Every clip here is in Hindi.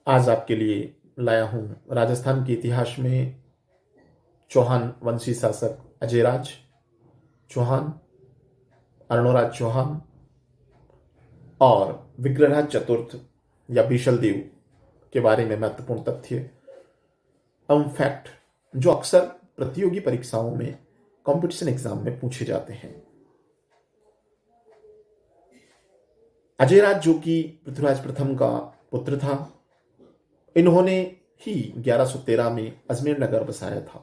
आज आपके लिए लाया हूं राजस्थान के इतिहास में चौहान वंशी शासक अजयराज चौहान, अर्णोराज चौहान और विग्रहराज चतुर्थ या बीशल देव के बारे में महत्वपूर्ण तथ्य एवं फैक्ट जो अक्सर प्रतियोगी परीक्षाओं में, कंपटीशन एग्जाम में पूछे जाते हैं। अजयराज जो कि पृथ्वीराज प्रथम का पुत्र था, इन्होंने ही 1113 में अजमेर नगर बसाया था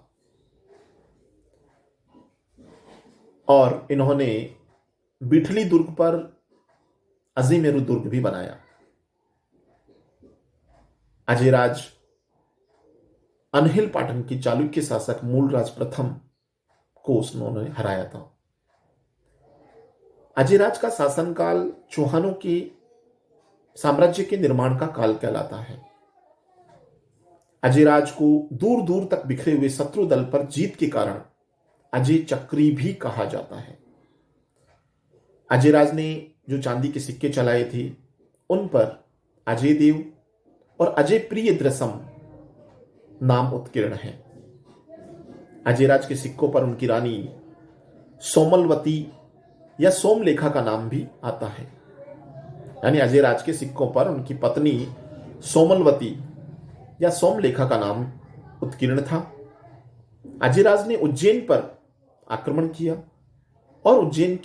और इन्होंने बिठली दुर्ग पर अजीमेरू दुर्ग भी बनाया। अजयराज अनहिल पाटन की चालुक्य शासक मूलराज प्रथम को उन्होंने हराया था। अजयराज का शासनकाल चौहानों के साम्राज्य के निर्माण का काल कहलाता है। अजयराज को दूर दूर तक बिखरे हुए शत्रु दल पर जीत के कारण अजय चक्री भी कहा जाता है। अजयराज ने जो चांदी के सिक्के चलाए थे उन पर अजय देव और अजय प्रिय द्रसम नाम उत्कीर्ण है। अजयराज के सिक्कों पर उनकी रानी सोमलवती या सोमलेखा का नाम भी आता है। यानी अजयराज के सिक्कों पर उनकी पत्नी सोमलवती या सोमलेखा का नाम उत्कीर्ण था। अजयराज ने उज्जैन पर आक्रमण किया और उज्जैन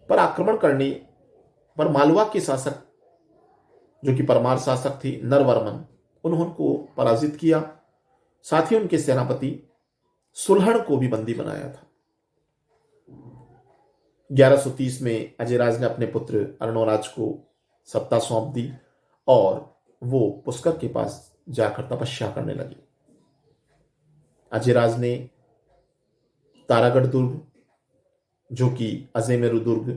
पर आक्रमण करने पर मालवा के शासक जो कि परमार शासक थे नरवर्मन, उन्होंने को पराजित किया। साथ ही उनके सेनापति सुलहण को भी बंदी बनाया था। 1130 में अजयराज ने अपने पुत्र अर्णोराज को सत्ता सौंप दी और वो पुष्कर के पास जाकर तपस्या करने लगे। अजयराज ने तारागढ़ दुर्ग जो कि अजयमेरू दुर्ग,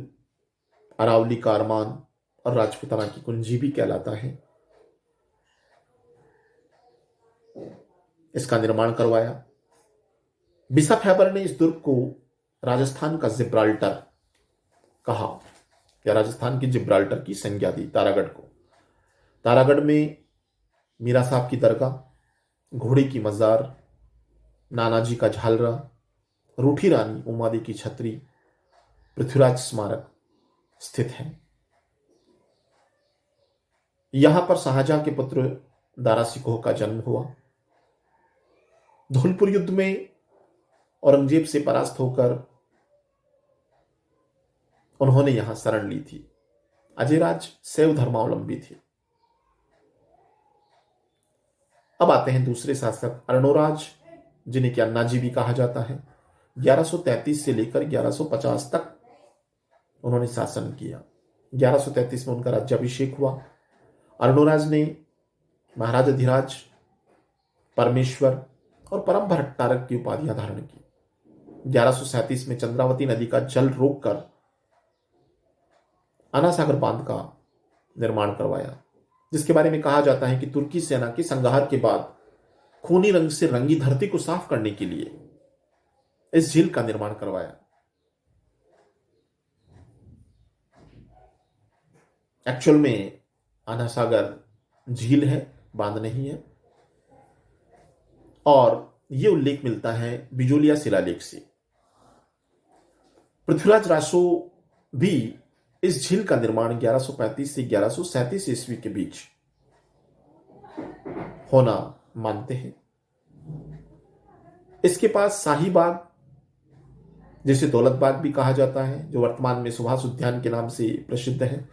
अरावली का अरमान और राजपुताना की कुंजी भी कहलाता है, इसका निर्माण करवाया। बिशप हैबर ने इस दुर्ग को राजस्थान का जिब्राल्टर कहा या राजस्थान की जिब्राल्टर की संज्ञा दी तारागढ़ को। तारागढ़ में मीरा साहब की दरगाह, घोड़े की मजार, नानाजी का झालरा, रूठी रानी उमादी की छतरी, पृथ्वीराज स्मारक स्थित है। यहां पर शाहजहां के पुत्र दारा सिकोह का जन्म हुआ। धौलपुर युद्ध में औरंगजेब से परास्त होकर उन्होंने यहां शरण ली थी। अजयराज शैव धर्मावलंबी थे। अब आते हैं दूसरे शासक अर्णोराज, जिन्हें कि अन्नाजी भी कहा जाता है। 1133 से लेकर 1150 तक उन्होंने शासन किया। 1133 में उनका राज्याभिषेक हुआ। अर्णोराज ने महाराज अधिराज, परमेश्वर और परम भट्टारक की उपाधियां धारण की। 1137 में चंद्रावती नदी का जल रोककर अनासागर बांध का निर्माण करवाया, जिसके बारे में कहा जाता है कि तुर्की सेना के संहार के बाद खूनी रंग से रंगी धरती को साफ करने के लिए इस झील का निर्माण करवाया। एक्चुअल में अनासागर झील है, बांध नहीं है। और यह उल्लेख मिलता है बिजोलिया शिलालेख से। पृथ्वीराज रासो भी इस झील का निर्माण 1135 से 1137 ईस्वी के बीच होना मानते हैं। इसके पास शाही बाग, जिसे दौलत बाग भी कहा जाता है, जो वर्तमान में सुभाष उद्यान के नाम से प्रसिद्ध है।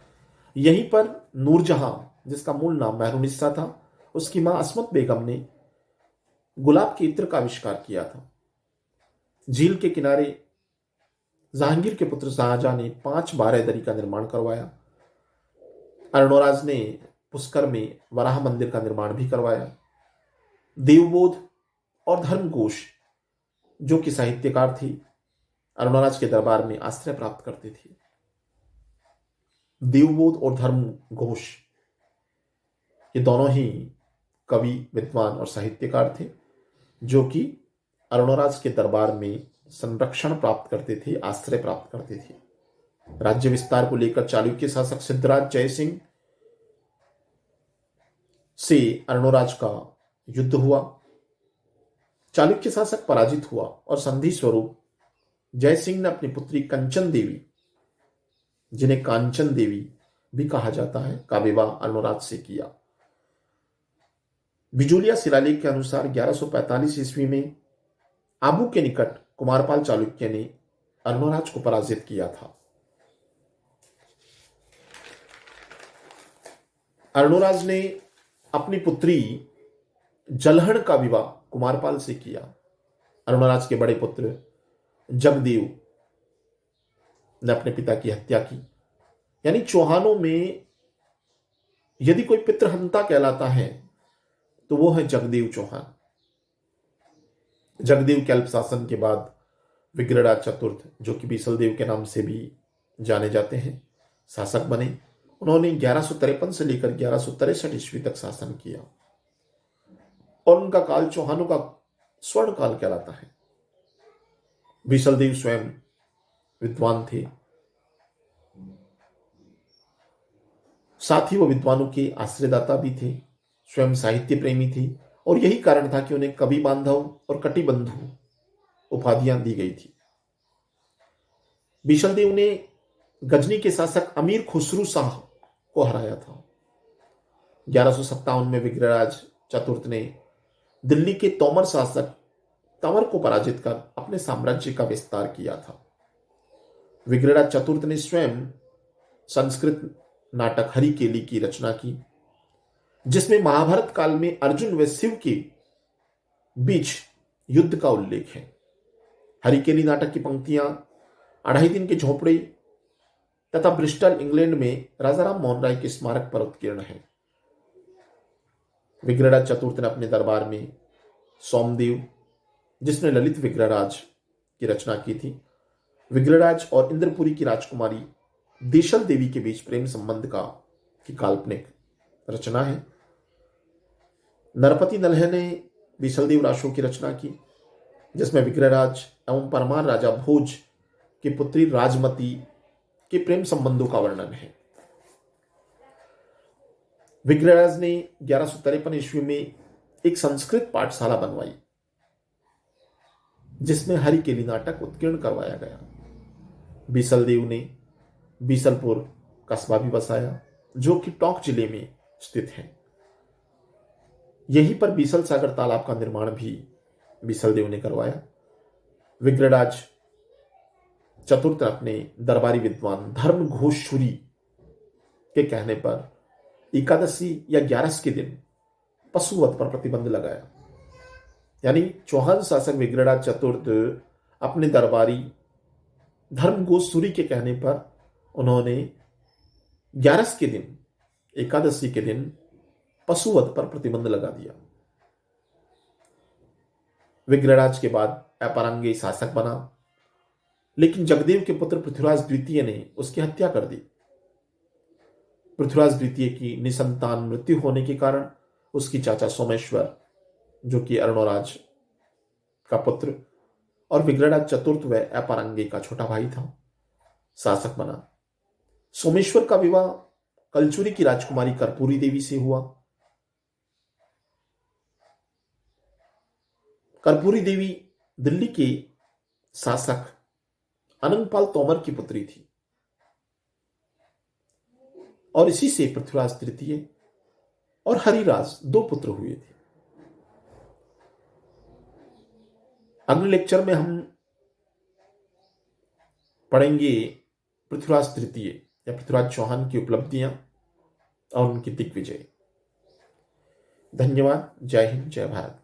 यहीं पर नूरजहां, जिसका मूल नाम मेहरुनिस्सा था, उसकी मां अस्मत बेगम ने गुलाब के इत्र का आविष्कार किया था। झील के किनारे जहांगीर के पुत्र शाहजहां ने 5 बारहदरी का निर्माण करवाया। अर्णोराज ने पुष्कर में वराह मंदिर का निर्माण भी करवाया। देवबोध और धर्मघोष जो कि साहित्यकार थी, अर्णोराज के दरबार में आश्रय प्राप्त करते थे। देवबोध और धर्मघोष ये दोनों ही कवि, विद्वान और साहित्यकार थे, जो कि अर्णोराज के दरबार में संरक्षण प्राप्त करते थे, आश्रय प्राप्त करते थे। राज्य विस्तार को लेकर चालुक्य शासक सिद्धराज जयसिंह से अर्णोराज का युद्ध हुआ। चालुक्य शासक पराजित हुआ और संधि स्वरूप जयसिंह ने अपनी पुत्री कंचन देवी, जिन्हें कांचन देवी भी कहा जाता है, का विवाह अर्णोराज से किया। बिजुलिया शिलालेख के अनुसार 1145 ईस्वी में आबू के निकट कुमारपाल चालुक्य ने अर्णोराज को पराजित किया था। अर्णोराज ने अपनी पुत्री जलहण का विवाह कुमारपाल से किया। अर्णोराज के बड़े पुत्र जगदेव ने अपने पिता की हत्या की। यानी चौहानों में यदि कोई पितृहंता कहलाता है तो वो है जगदेव चौहान। जगदेव के अल्प शासन के बाद विग्रहराज चतुर्थ, जो कि बीसलदेव के नाम से भी जाने जाते हैं, शासक बने। उन्होंने 1153 से लेकर 1163 ईस्वी तक शासन किया और उनका काल चौहानों का स्वर्ण काल कहलाता है। बीसलदेव स्वयं विद्वान थे, साथ ही वो विद्वानों के आश्रयदाता भी थे, स्वयं साहित्य प्रेमी थे और यही कारण था कि उन्हें कवि बांधव और कटिबंधु उपाधियां दी गई थी। बीसलदेव ने गजनी के शासक अमीर खुसरू शाह को हराया था। 1157 में विग्रहराज चतुर्थ ने दिल्ली के तोमर शासक तंवर को पराजित कर अपने साम्राज्य का विस्तार किया था। विग्रहराज चतुर्थ ने स्वयं संस्कृत नाटक हरिकेली की रचना की, जिसमें महाभारत काल में अर्जुन व शिव के बीच युद्ध का उल्लेख है। हरिकेली नाटक की पंक्तियां 2.5 दिन के झोपड़े तथा ब्रिस्टल इंग्लैंड में राजाराम मोहन राय के स्मारक पर उत्कीर्ण है। विग्रहराज चतुर्थ ने अपने दरबार में सोमदेव, जिसने ललित विग्रहराज की रचना की थी, विग्रहराज और इंद्रपुरी की राजकुमारी देशल देवी के बीच प्रेम संबंध की काल्पनिक रचना है। नरपति नल्हे ने बीसलदेव राशो की रचना की, जिसमें विग्रहराज एवं परमार राजा भोज की पुत्री राजमती के प्रेम संबंधों का वर्णन है। विग्रहराज ने 1153 ईस्वी में एक संस्कृत पाठशाला बनवाई, जिसमें हरिकेली नाटक उत्कीर्ण करवाया गया। बीसलदेव ने बीसलपुर कस्बा भी बसाया, जो कि टोंक जिले में स्थित है। यहीं पर बीसल सागर तालाब का निर्माण भी बीसलदेव ने करवाया। विग्रहराज चतुर्थ अपने दरबारी विद्वान धर्म घोषुरी के कहने पर एकादशी या 11 के दिन पशुवध पर प्रतिबंध लगाया। यानी चौहान शासक विग्रहराज चतुर्थ अपने दरबारी धर्म घोषुरी के कहने पर उन्होंने 11 के दिन, एकादशी के दिन पशुवध पर प्रतिबंध लगा दिया। विग्रहराज के बाद अपरांगे शासक बना, लेकिन जगदेव के पुत्र पृथ्वीराज द्वितीय ने उसकी हत्या कर दी। पृथ्वीराज द्वितीय की निसंतान मृत्यु होने के कारण उसकी चाचा सोमेश्वर, जो कि अर्णोराज का पुत्र और विग्रहराज चतुर्थ व अपरांगे का छोटा भाई था, शासक बना। सोमेश्वर का विवाह कलचुरी की राजकुमारी कर्पूरी देवी से हुआ। कर्पूरी देवी दिल्ली के शासक अनंगपाल तोमर की पुत्री थी और इसी से पृथ्वीराज तृतीय और हरिराज 2 पुत्र हुए थे। अगले लेक्चर में हम पढ़ेंगे पृथ्वीराज तृतीय या पृथ्वीराज चौहान की उपलब्धियां और उनकी दिग्विजय। धन्यवाद। जय हिंद, जय भारत।